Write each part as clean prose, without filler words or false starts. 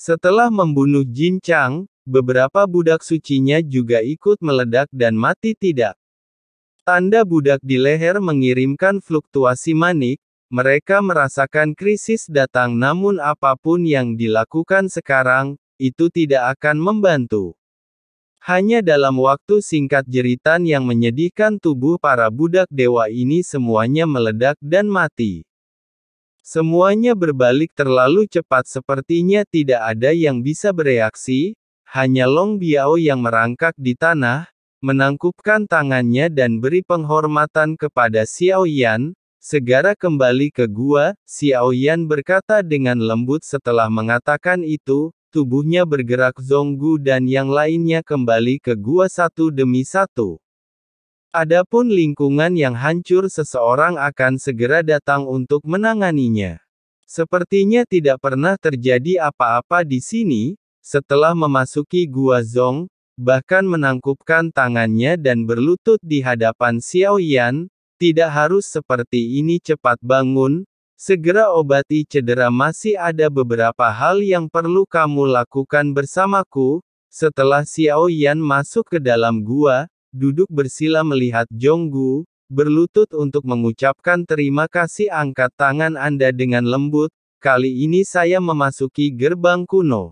Setelah membunuh Jin Chang, beberapa budak sucinya juga ikut meledak dan mati tidak. Tanda budak di leher mengirimkan fluktuasi manik, mereka merasakan krisis datang namun apapun yang dilakukan sekarang, itu tidak akan membantu. Hanya dalam waktu singkat jeritan yang menyedihkan tubuh para budak dewa ini semuanya meledak dan mati. Semuanya berbalik terlalu cepat sepertinya tidak ada yang bisa bereaksi, hanya Long Biao yang merangkak di tanah, menangkupkan tangannya dan beri penghormatan kepada Xiao Yan, segera kembali ke gua, Xiao Yan berkata dengan lembut setelah mengatakan itu, tubuhnya bergerak Zonggu dan yang lainnya kembali ke gua satu demi satu. Adapun lingkungan yang hancur seseorang akan segera datang untuk menanganinya. Sepertinya tidak pernah terjadi apa-apa di sini, setelah memasuki gua Zong, bahkan menangkupkan tangannya dan berlutut di hadapan Xiao Yan, tidak harus seperti ini cepat bangun, segera obati cedera masih ada beberapa hal yang perlu kamu lakukan bersamaku, setelah Xiao Yan masuk ke dalam gua, duduk bersila melihat Zonggu, berlutut untuk mengucapkan terima kasih angkat tangan Anda dengan lembut, kali ini saya memasuki gerbang kuno.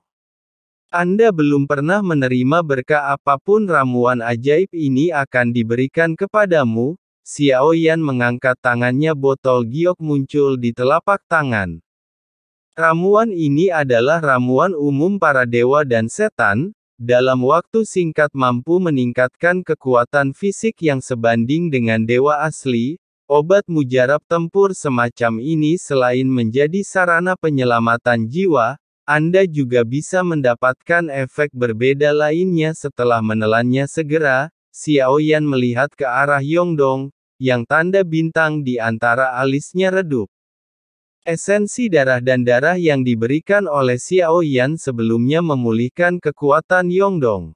Anda belum pernah menerima berkah apapun ramuan ajaib ini akan diberikan kepadamu, Xiao Yan mengangkat tangannya botol giok muncul di telapak tangan. Ramuan ini adalah ramuan umum para dewa dan setan, dalam waktu singkat mampu meningkatkan kekuatan fisik yang sebanding dengan dewa asli, obat mujarab tempur semacam ini selain menjadi sarana penyelamatan jiwa, Anda juga bisa mendapatkan efek berbeda lainnya setelah menelannya segera, Xiao Yan melihat ke arah Yongdong, yang tanda bintang di antara alisnya redup. Esensi darah dan darah yang diberikan oleh Xiao Yan sebelumnya memulihkan kekuatan Yongdong.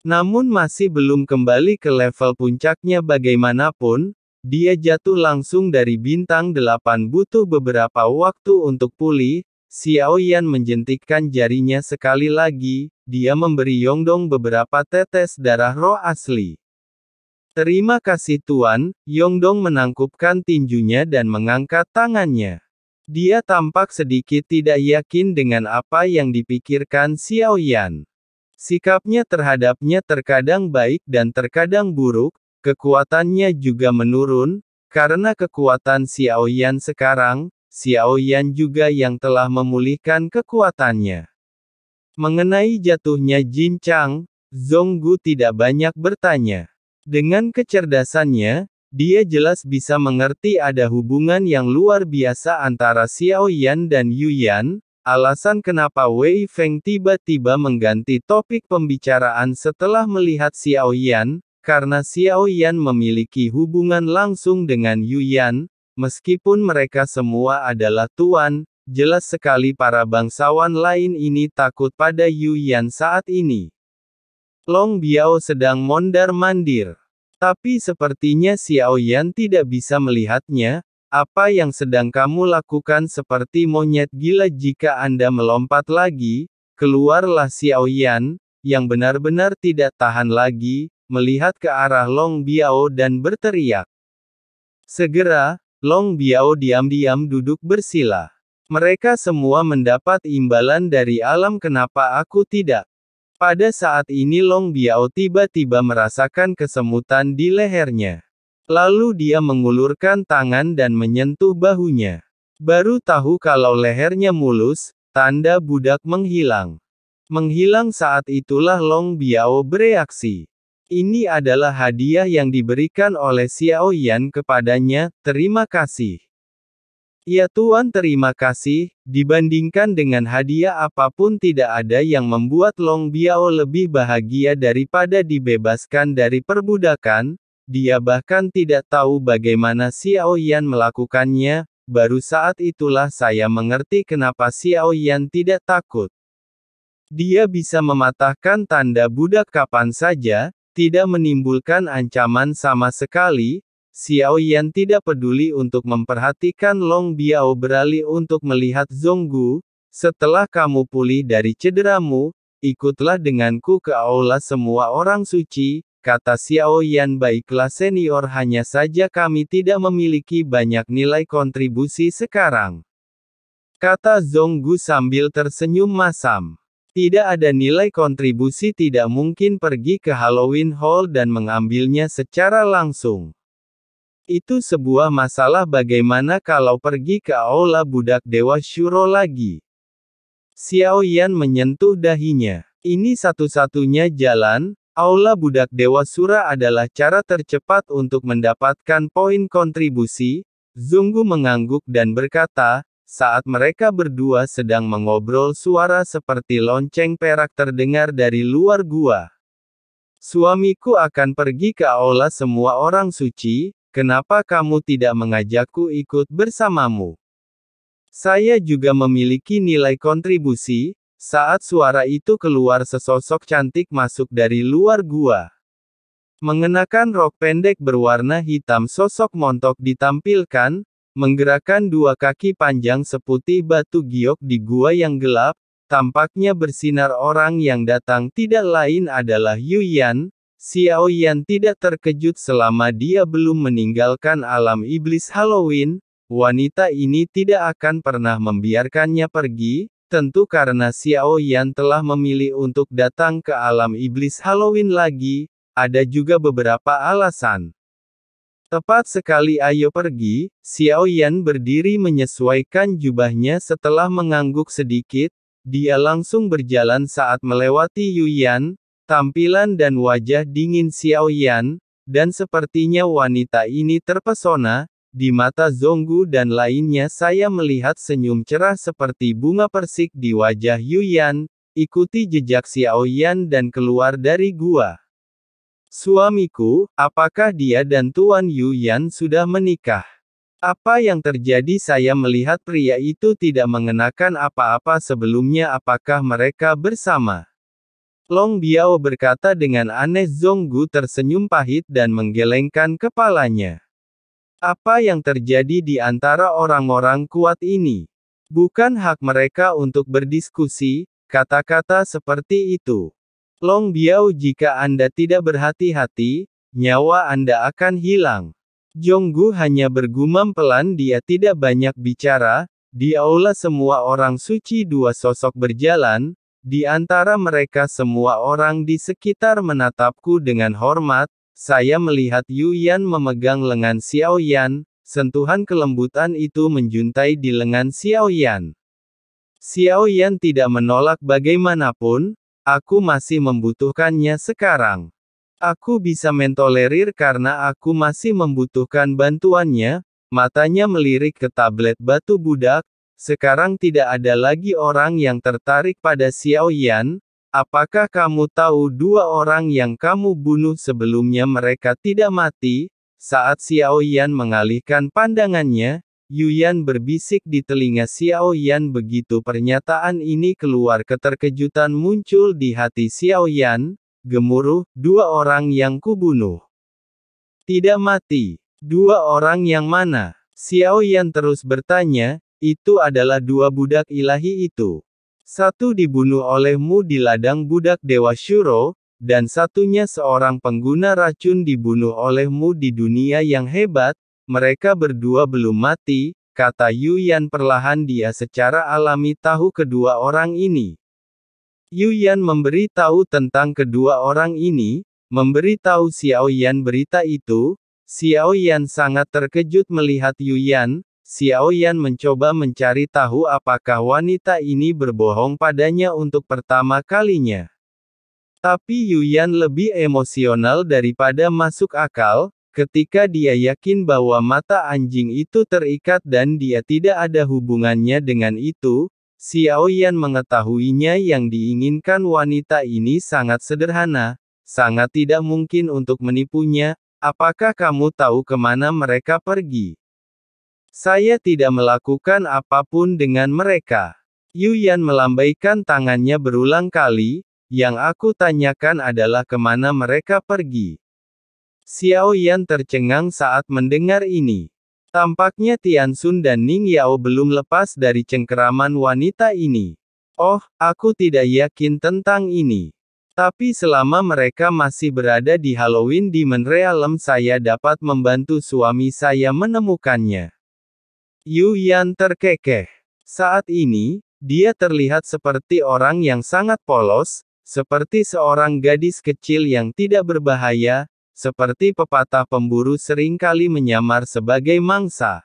Namun masih belum kembali ke level puncaknya bagaimanapun, dia jatuh langsung dari bintang 8 butuh beberapa waktu untuk pulih, Xiao Yan menjentikkan jarinya sekali lagi, dia memberi Yongdong beberapa tetes darah roh asli. Terima kasih Tuan, Yongdong menangkupkan tinjunya dan mengangkat tangannya. Dia tampak sedikit tidak yakin dengan apa yang dipikirkan Xiao Yan. Sikapnya terhadapnya terkadang baik dan terkadang buruk, kekuatannya juga menurun, karena kekuatan Xiao Yan sekarang, Xiao Yan juga yang telah memulihkan kekuatannya. Mengenai jatuhnya Jin Chang, Zonggu tidak banyak bertanya. Dengan kecerdasannya, dia jelas bisa mengerti ada hubungan yang luar biasa antara Xiao Yan dan Yu Yan, alasan kenapa Wei Feng tiba-tiba mengganti topik pembicaraan setelah melihat Xiao Yan, karena Xiao Yan memiliki hubungan langsung dengan Yu Yan, meskipun mereka semua adalah tuan, jelas sekali para bangsawan lain ini takut pada Yu Yan saat ini. Long Biao sedang mondar-mandir. Tapi sepertinya Xiao Yan tidak bisa melihatnya, apa yang sedang kamu lakukan seperti monyet gila jika Anda melompat lagi, keluarlah Xiao Yan, yang benar-benar tidak tahan lagi, melihat ke arah Long Biao dan berteriak. Segera, Long Biao diam-diam duduk bersila. Mereka semua mendapat imbalan dari alam kenapa aku tidak. Pada saat ini Long Biao tiba-tiba merasakan kesemutan di lehernya. Lalu dia mengulurkan tangan dan menyentuh bahunya. Baru tahu kalau lehernya mulus, tanda budak menghilang. Menghilang saat itulah Long Biao bereaksi. Ini adalah hadiah yang diberikan oleh Xiao Yan kepadanya, terima kasih. Ya Tuan terima kasih, dibandingkan dengan hadiah apapun tidak ada yang membuat Long Biao lebih bahagia daripada dibebaskan dari perbudakan, dia bahkan tidak tahu bagaimana Xiao Yan melakukannya, baru saat itulah saya mengerti kenapa Xiao Yan tidak takut. Dia bisa mematahkan tanda budak kapan saja, tidak menimbulkan ancaman sama sekali. Xiao Yan tidak peduli untuk memperhatikan Long Biao beralih untuk melihat Zonggu, Setelah kamu pulih dari cederamu, ikutlah denganku ke aula semua orang suci, kata Xiao Yan. Baiklah senior, hanya saja kami tidak memiliki banyak nilai kontribusi sekarang, kata Zhonggu sambil tersenyum masam. Tidak ada nilai kontribusi, tidak mungkin pergi ke Halloween Hall dan mengambilnya secara langsung. Itu sebuah masalah. Bagaimana kalau pergi ke aula budak Dewa Shuro lagi? Xiao Yan menyentuh dahinya. Ini satu-satunya jalan. Aula budak Dewa Sura adalah cara tercepat untuk mendapatkan poin kontribusi. Zhonggu mengangguk dan berkata, saat mereka berdua sedang mengobrol, suara seperti lonceng perak terdengar dari luar gua. Suamiku akan pergi ke aula semua orang suci, kenapa kamu tidak mengajakku ikut bersamamu? Saya juga memiliki nilai kontribusi. Saat suara itu keluar, sesosok cantik masuk dari luar gua. Mengenakan rok pendek berwarna hitam, sosok montok ditampilkan, menggerakkan dua kaki panjang seputih batu giok di gua yang gelap, tampaknya bersinar. Orang yang datang tidak lain adalah Yu Yan. Xiao Yan tidak terkejut selama dia belum meninggalkan alam iblis Halloween. Wanita ini tidak akan pernah membiarkannya pergi, tentu karena Xiao Yan telah memilih untuk datang ke alam iblis Halloween lagi. Ada juga beberapa alasan. Tepat sekali, ayo pergi. Xiao Yan berdiri menyesuaikan jubahnya. Setelah mengangguk sedikit, dia langsung berjalan saat melewati Yu Yan. Tampilan dan wajah dingin Xiao Yan, dan sepertinya wanita ini terpesona. Di mata Zhonggu dan lainnya saya melihat senyum cerah seperti bunga persik di wajah Yu Yan. Ikuti jejak Xiao Yan dan keluar dari gua. Suamiku, apakah dia dan Tuan Yu Yan sudah menikah? Apa yang terjadi? Saya melihat pria itu tidak mengenakan apa-apa sebelumnya. Apakah mereka bersama? Long Biao berkata dengan aneh. Zhonggu tersenyum pahit dan menggelengkan kepalanya. Apa yang terjadi di antara orang-orang kuat ini? Bukan hak mereka untuk berdiskusi, kata-kata seperti itu. Long Biao, jika Anda tidak berhati-hati, nyawa Anda akan hilang. Zhonggu hanya bergumam pelan. Dia tidak banyak bicara. Di aula semua orang suci, dua sosok berjalan. Di antara mereka semua orang di sekitar menatapku dengan hormat. Saya melihat Yu Yan memegang lengan Xiao Yan. Sentuhan kelembutan itu menjuntai di lengan Xiao Yan. Xiao Yan tidak menolak. Bagaimanapun, aku masih membutuhkannya sekarang. Aku bisa mentolerir karena aku masih membutuhkan bantuannya. Matanya melirik ke tablet batu budak. Sekarang tidak ada lagi orang yang tertarik pada Xiao Yan. Apakah kamu tahu dua orang yang kamu bunuh sebelumnya mereka tidak mati? Saat Xiao Yan mengalihkan pandangannya, Yu Yan berbisik di telinga Xiao Yan. Begitu pernyataan ini keluar, keterkejutan muncul di hati Xiao Yan. Gemuruh, dua orang yang kubunuh tidak mati. Dua orang yang mana? Xiao Yan terus bertanya. Itu adalah dua budak ilahi itu. Satu dibunuh olehmu di ladang budak Dewa Shuro, dan satunya seorang pengguna racun dibunuh olehmu di dunia yang hebat. Mereka berdua belum mati, kata Yu Yan perlahan. Dia secara alami tahu kedua orang ini. Yu Yan memberi tahu tentang kedua orang ini, memberi tahu Xiao Yan berita itu. Xiao Yan sangat terkejut melihat Yu Yan. Xiao Yan mencoba mencari tahu apakah wanita ini berbohong padanya untuk pertama kalinya. Tapi Yu Yan lebih emosional daripada masuk akal. Ketika dia yakin bahwa mata anjing itu terikat dan dia tidak ada hubungannya dengan itu, Xiao Yan mengetahuinya. Yang diinginkan wanita ini sangat sederhana, sangat tidak mungkin untuk menipunya. Apakah kamu tahu kemana mereka pergi? Saya tidak melakukan apapun dengan mereka. Yu Yan melambaikan tangannya berulang kali. Yang aku tanyakan adalah kemana mereka pergi. Xiao Yan tercengang saat mendengar ini. Tampaknya Tianxun dan Ning Yao belum lepas dari cengkeraman wanita ini. Oh, aku tidak yakin tentang ini. Tapi selama mereka masih berada di Halloween Demon Realm, saya dapat membantu suami saya menemukannya. Yu Yan terkekeh. Saat ini, dia terlihat seperti orang yang sangat polos, seperti seorang gadis kecil yang tidak berbahaya, seperti pepatah pemburu seringkali menyamar sebagai mangsa.